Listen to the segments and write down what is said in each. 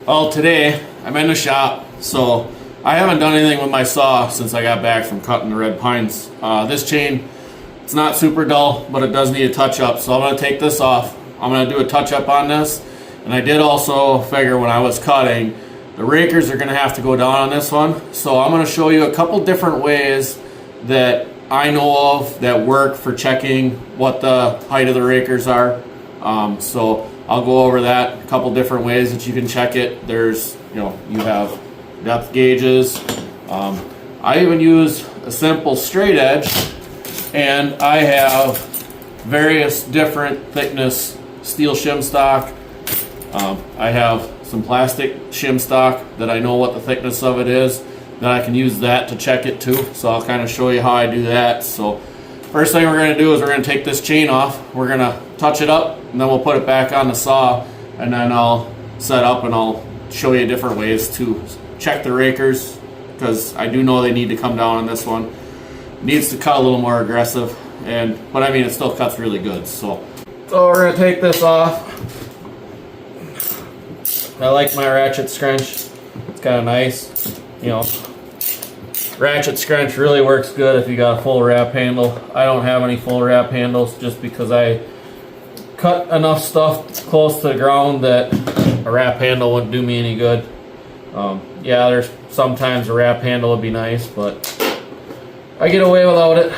Well, today I'm in the shop, so I haven't done anything with my saw since I got back from cutting the red pines. This chain, it's not super dull, but it does need a touch up, so I'm going to take this off. I'm going to do a touch up on this, and I did also figure when I was cutting, the rakers are going to have to go down on this one, so I'm going to show you a couple different ways that I know of that work for checking what the height of the rakers are. So I'll go over that, a couple different ways that you can check it. There's, you have depth gauges. I even use a simple straight edge, and I have various different thickness steel shim stock. I have some plastic shim stock that I know what the thickness of it is, that I can use that to check it too. So I'll kind of show you how I do that. So first thing we're going to do is we're going to take this chain off. We're going to touch it up, and then we'll put it back on the saw, and then I'll set up and I'll show you different ways to check the rakers, because I do know they need to come down on this one. It needs to cut a little more aggressive, but I mean it still cuts really good. So we're going to take this off. I like my ratchet scrunch. It's kind of nice. Ratchet scrunch really works good if you got a full wrap handle. I don't have any full wrap handles just because I cut enough stuff close to the ground that a wrap handle wouldn't do me any good. Yeah, there's sometimes a wrap handle would be nice, but I get away without it,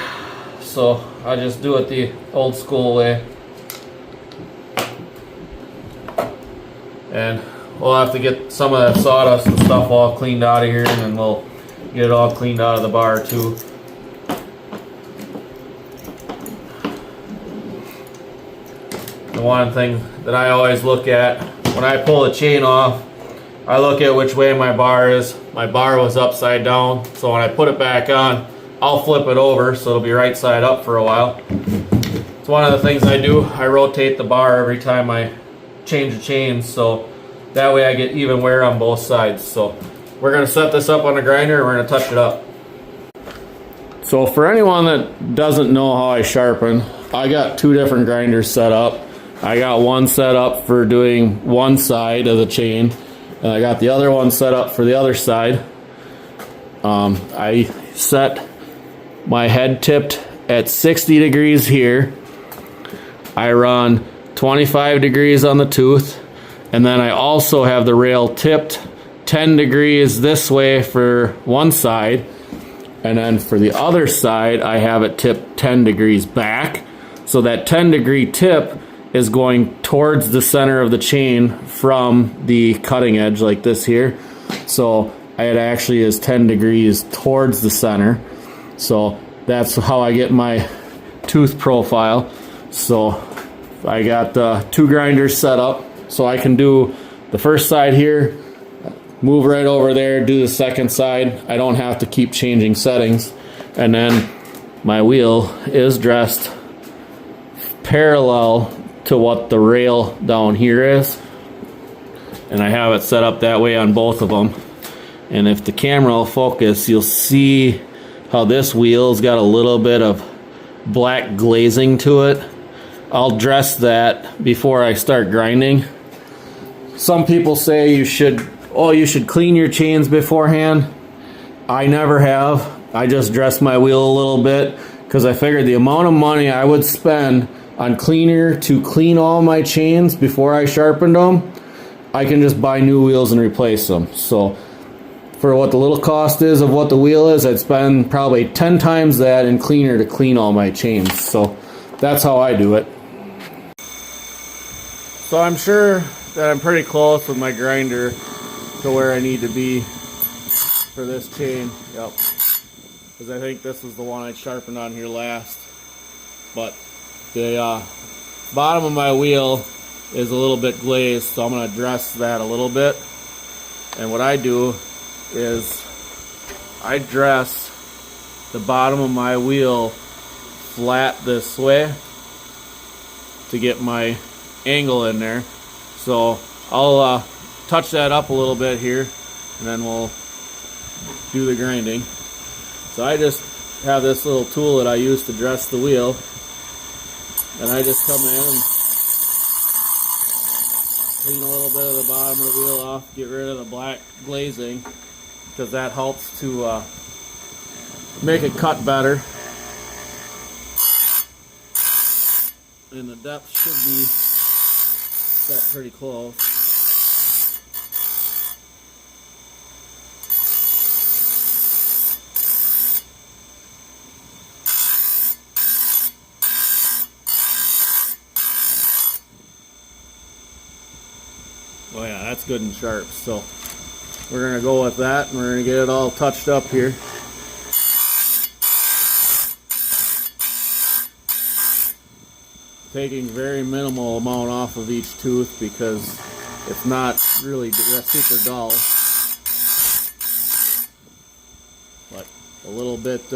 so I just do it the old school way. And we'll have to get some of that sawdust and stuff all cleaned out of here, and then we'll get it all cleaned out of the bar too. The one thing that I always look at when I pull the chain off, I look at which way my bar is. My bar was upside down, so when I put it back on, I'll flip it over so it'll be right side up for a while. It's one of the things I do. I rotate the bar every time I change the chains, so that way I get even wear on both sides. So we're going to set this up on the grinder and we're going to touch it up. So for anyone that doesn't know how I sharpen, I got two different grinders set up. I got one set up for doing one side of the chain, and I got the other one set up for the other side. I set my head tipped at 60 degrees here. I run 25 degrees on the tooth, and then I also have the rail tipped 10 degrees this way for one side, and then for the other side I have it tipped 10 degrees back, so that 10 degree tip is going towards the center of the chain from the cutting edge like this here. So it actually is 10 degrees towards the center. So that's how I get my tooth profile. So I got two grinders set up, so I can do the first side here, move right over there, do the second side. I don't have to keep changing settings. And then my wheel is dressed parallel to what the rail down here is, and I have it set up that way on both of them. And if the camera will focus, you'll see how this wheel's got a little bit of black glazing to it. I'll dress that before I start grinding. Some people say you should clean your chains beforehand. I never have. I just dress my wheel a little bit because I figured the amount of money I would spend on cleaner to clean all my chains before I sharpened them, I can just buy new wheels and replace them. So for what the little cost is of what the wheel is, I'd spend probably 10 times that in cleaner to clean all my chains. So that's how I do it. So I'm sure that I'm pretty close with my grinder to where I need to be for this chain. Yep. Because I think this is the one I sharpened on here last. But the bottom of my wheel is a little bit glazed, so I'm going to dress that a little bit. And what I do is I dress the bottom of my wheel flat this way to get my angle in there. So I'll touch that up a little bit here, and then we'll do the grinding. So I just have this little tool that I use to dress the wheel, and I just come in and clean a little bit of the bottom of the wheel off, get rid of the black glazing, because that helps to make it cut better. And the depth should be set pretty close. Oh yeah, that's good and sharp. So we're going to go with that, and we're going to get it all touched up here. Taking very minimal amount off of each tooth because it's not really super dull. But a little bit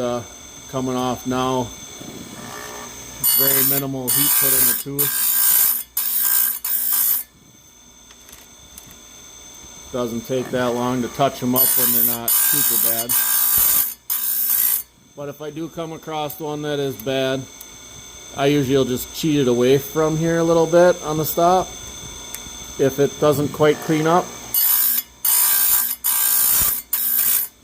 coming off now. Very minimal heat put in the tooth. Doesn't take that long to touch them up when they're not super bad. But if I do come across one that is bad, I usually will just cheat it away from here a little bit on the stop if it doesn't quite clean up.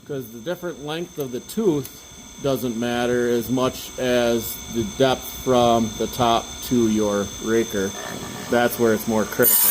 Because the different length of the tooth doesn't matter as much as the depth from the top to your raker. That's where it's more critical.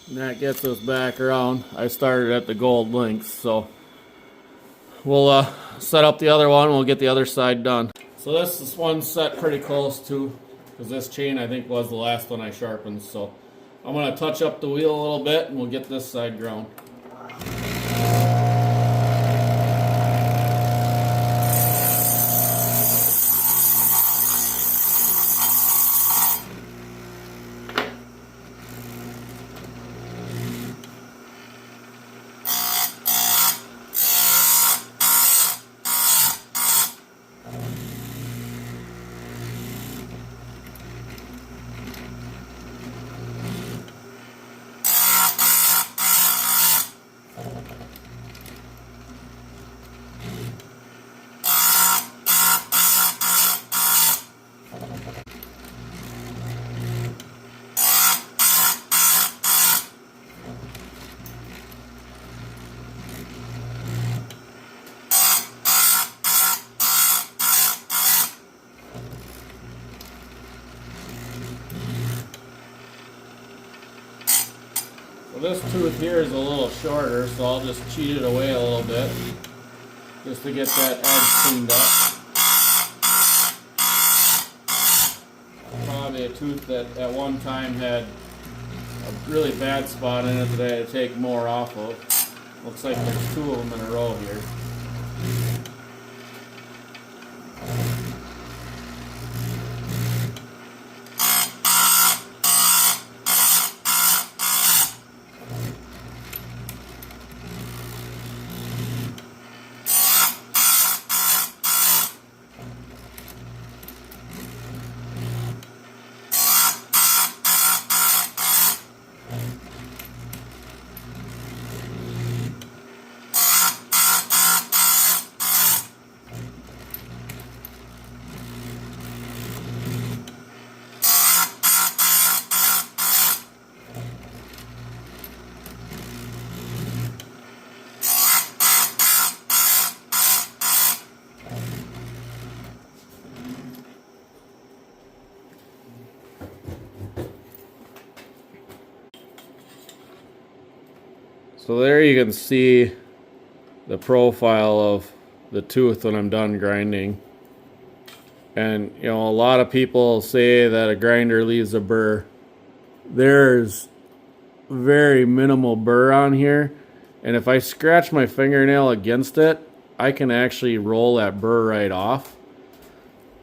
And that gets us back around. I started at the gold links, so we'll set up the other one. We'll get the other side done. So this one's set pretty close to, because this chain I think was the last one I sharpened. So I'm going to touch up the wheel a little bit, and we'll get this side ground. So this tooth here is a little shorter, so I'll just cheat it away a little bit just to get that edge cleaned up. Probably a tooth that at one time had a really bad spot in it that I had to take more off of. Looks like there's two of them in a row here. So there you can see the profile of the tooth when I'm done grinding. And you know, a lot of people say that a grinder leaves a burr. There's very minimal burr on here, and if I scratch my fingernail against it, I can actually roll that burr right off.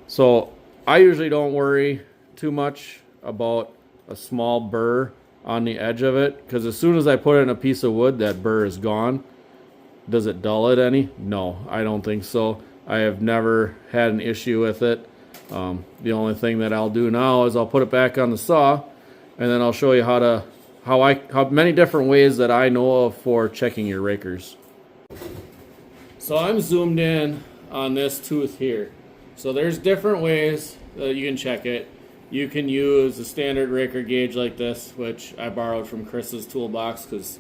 So I usually don't worry too much about a small burr on the edge of it, because as soon as I put it in a piece of wood, that burr is gone. Does it dull it any? No, I don't think so. I have never had an issue with it. The only thing that I'll do now is I'll put it back on the saw, and then I'll show you how many different ways that I know of for checking your rakers. So I'm zoomed in on this tooth here. So there's different ways that you can check it. You can use a standard raker gauge like this, which I borrowed from Chris's toolbox because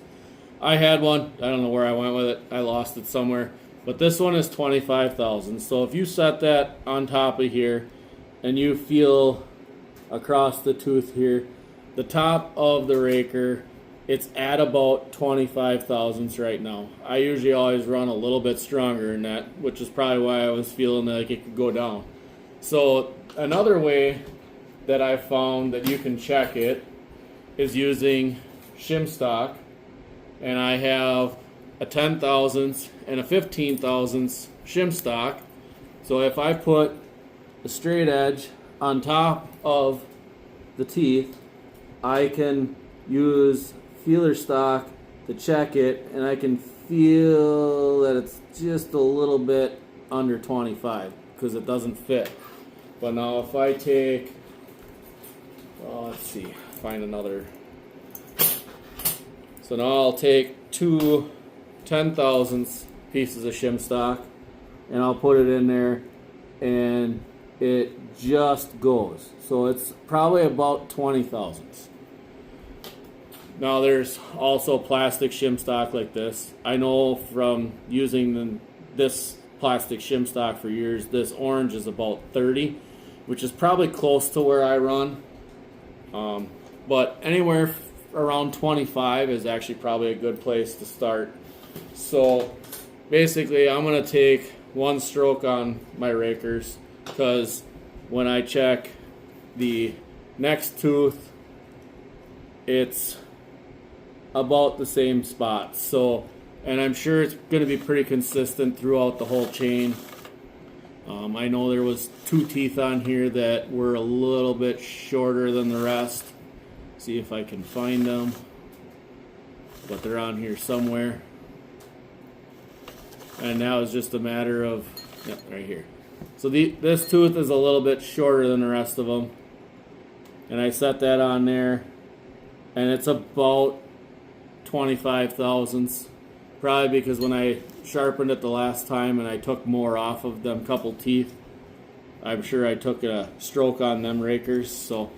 I had one. I don't know where I went with it. I lost it somewhere. But this one is 25 thousandths. So if you set that on top of here and you feel across the tooth here, the top of the raker, it's at about 25 thousandths right now. I usually always run a little bit stronger than that, which is probably why I was feeling like it could go down. So another way that I found that you can check it is using shim stock. And I have a 10 thousandths and a 15 thousandths shim stock. So if I put a straight edge on top of the teeth, I can use feeler stock to check it, and I can feel that it's just a little bit under 25 because it doesn't fit. But now if I take, well, let's see, find another. So now I'll take two 10 thousandths pieces of shim stock and I'll put it in there, and it just goes. So it's probably about 20 thousandths. Now there's also plastic shim stock like this. I know from using this plastic shim stock for years, this orange is about 30, which is probably close to where I run. But anywhere around 25 is actually probably a good place to start. So basically I'm going to take one stroke on my rakers, because when I check the next tooth, it's about the same spot. So, and I'm sure it's going to be pretty consistent throughout the whole chain. I know there was two teeth on here that were a little bit shorter than the rest. See if I can find them, but they're on here somewhere. And now it's just a matter of, yep, right here. So this tooth is a little bit shorter than the rest of them, and I set that on there, and it's about 25 thousandths, probably because when I sharpened it the last time and I took more off of them couple teeth, I'm sure I took a stroke on them rakers. So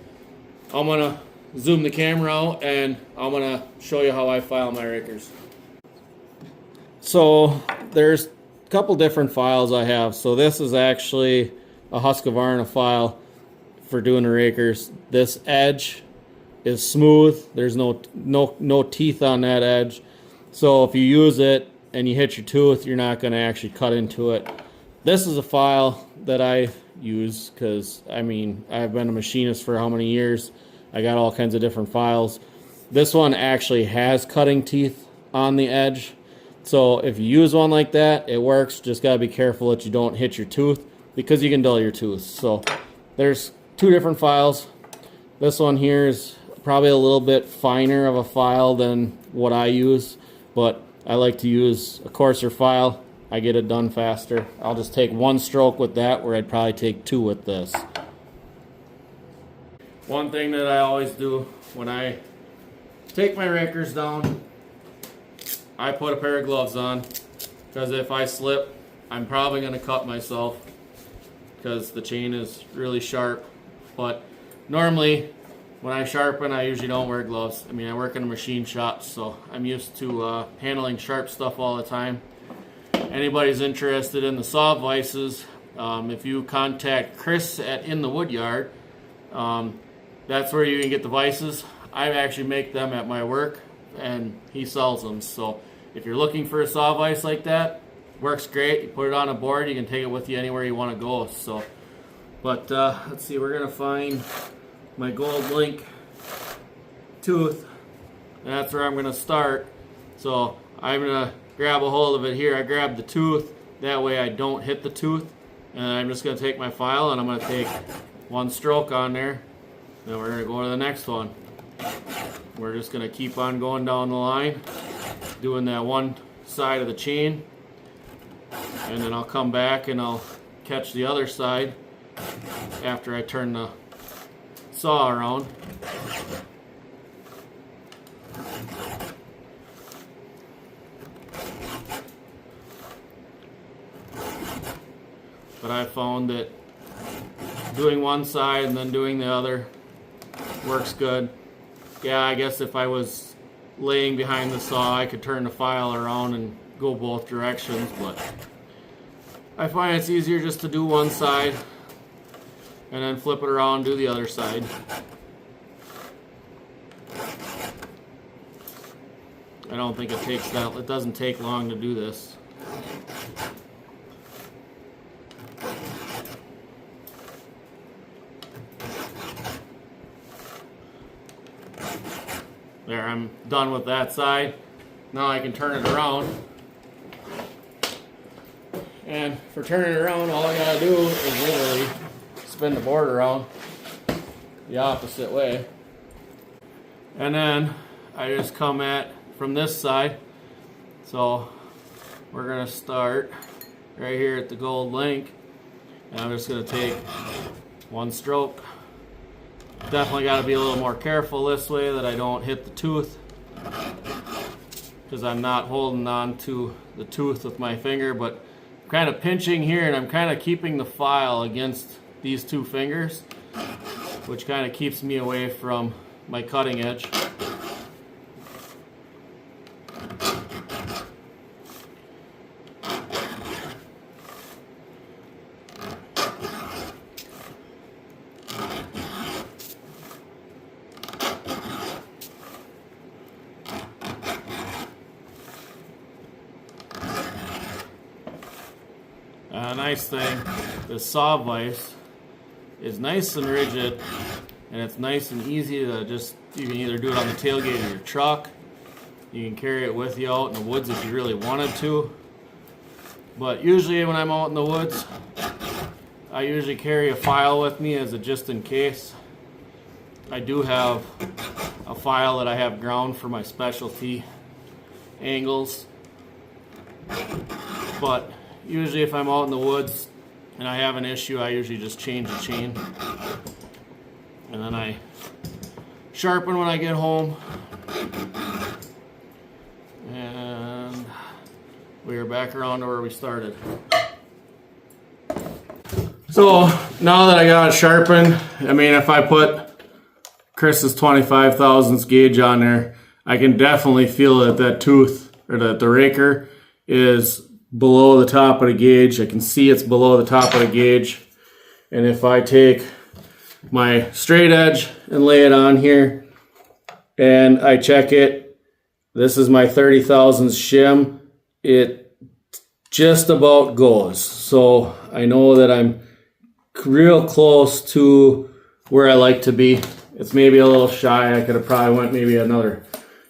I'm gonna zoom the camera out and I'm gonna show you how I file my rakers. So there's a couple different files I have. So this is actually a Husqvarna file for doing the rakers. This edge is smooth. There's no teeth on that edge. So if you use it and you hit your tooth, you're not going to actually cut into it. This is a file that I use because, I mean, I've been a machinist for how many years. I got all kinds of different files. This one actually has cutting teeth on the edge. So if you use one like that, it works. Just got to be careful that you don't hit your tooth, because you can dull your tooth. So there's two different files. This one here is probably a little bit finer of a file than what I use, but I like to use a coarser file. I get it done faster. I'll just take one stroke with that, where I'd probably take two with this. One thing that I always do when I take my rakers down, I put a pair of gloves on, because if I slip, I'm probably going to cut myself because the chain is really sharp. But normally when I sharpen, I usually don't wear gloves. I mean, I work in a machine shop, so I'm used to handling sharp stuff all the time. Anybody's interested in the saw vices, if you contact Chris at In the Woodyard, that's where you can get the vices. I actually make them at my work. and he sells them. So if you're looking for a saw vise like that, works great. You put it on a board, you can take it with you anywhere you want to go. So, but let's see, we're gonna find my gold link tooth, and that's where I'm gonna start. So I'm gonna grab a hold of it here. I grab the tooth, that way I don't hit the tooth, and I'm just gonna take my file and I'm gonna take one stroke on there. Then we're gonna go to the next one. We're just gonna keep on going down the line, doing that one side of the chain, and then I'll come back and I'll catch the other side after I turn the saw around. But I found that doing one side and then doing the other works good. Yeah, I guess if I was laying behind the saw, I could turn the file around and go both directions, but I find it's easier just to do one side and then flip it around and do the other side. I don't think it doesn't take long to do this. There, I'm done with that side. Now I can turn it around. And for turning it around, all I gotta do is literally spin the board around the opposite way. And then I just come at from this side. So we're gonna start right here at the gold link. And I'm just gonna take one stroke. Definitely got to be a little more careful this way that I don't hit the tooth, because I'm not holding on to the tooth with my finger, but I'm kind of pinching here and I'm kind of keeping the file against these two fingers, which kind of keeps me away from my cutting edge. Nice thing, the saw vise is nice and rigid, and it's nice and easy to you can either do it on the tailgate of your truck, you can carry it with you out in the woods if you really wanted to. But usually when I'm out in the woods, I usually carry a file with me as a just in case. I do have a file that I have ground for my specialty angles, but usually if I'm out in the woods and I have an issue, I usually just change the chain. And then I sharpen when I get home. And we are back around to where we started. So now that I got it sharpened, I mean, if I put Chris's 25 thousandths gauge on there, I can definitely feel that tooth, or that the raker is below the top of the gauge. I can see it's below the top of the gauge. And if I take my straight edge and lay it on here and I check it, this is my 30 thousandths shim. It just about goes. So I know that I'm real close to where I like to be. It's maybe a little shy. I could have probably went maybe another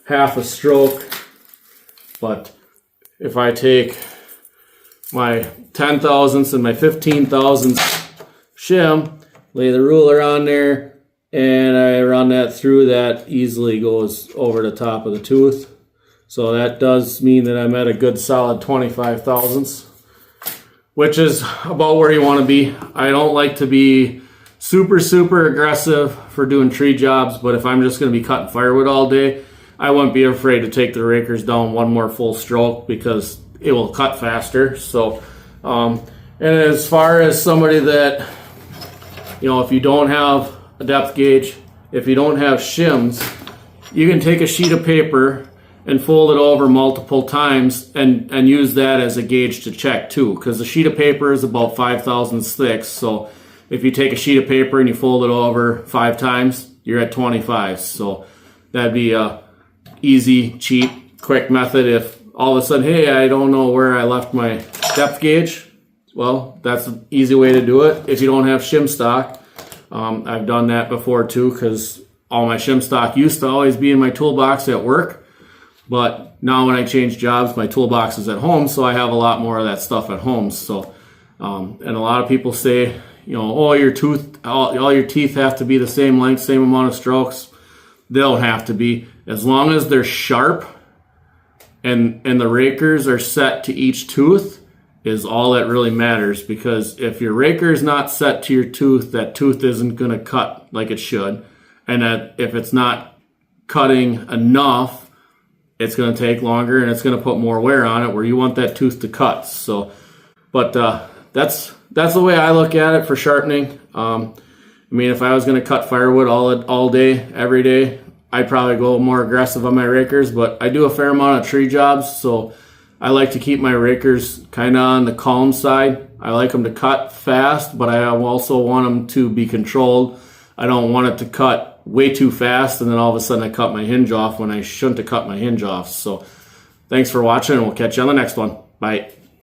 half a stroke. But if I take my 10 thousandths and my 15 thousandths shim, lay the ruler on there, and I run that through, that easily goes over the top of the tooth. So that does mean that I'm at a good solid 25 thousandths, which is about where you want to be. I don't like to be super aggressive for doing tree jobs, but if I'm just going to be cutting firewood all day, I wouldn't be afraid to take the rakers down one more full stroke, because it will cut faster. So, and as far as somebody that, you know, if you don't have a depth gauge, if you don't have shims, you can take a sheet of paper and fold it over multiple times and use that as a gauge to check too, because the sheet of paper is about 5 thousandths thick. So if you take a sheet of paper and you fold it over 5 times, you're at 25. So that'd be easy, cheap, quick method. If all of a sudden, hey, I don't know where I left my depth gauge, well, that's an easy way to do it. If you don't have shim stock, I've done that before too, because all my shim stock used to always be in my toolbox at work. But now when I change jobs, my toolbox is at home, so I have a lot more of that stuff at home. So, and a lot of people say, you know, oh, all your teeth have to be the same length, same amount of strokes. They don't have to be. As long as they're sharp and the rakers are set to each tooth is all that really matters. Because if your raker is not set to your tooth, that tooth isn't going to cut like it should. And that if it's not cutting enough, it's going to take longer and it's going to put more wear on it where you want that tooth to cut. So, but that's the way I look at it for sharpening. I mean, if I was going to cut firewood all day, every day, I'd probably go more aggressive on my rakers, but I do a fair amount of tree jobs, so I like to keep my rakers kind of on the calm side. I like them to cut fast, but I also want them to be controlled. I don't want it to cut way too fast and then all of a sudden I cut my hinge off when I shouldn't have cut my hinge off. So thanks for watching, and we'll catch you on the next one. Bye.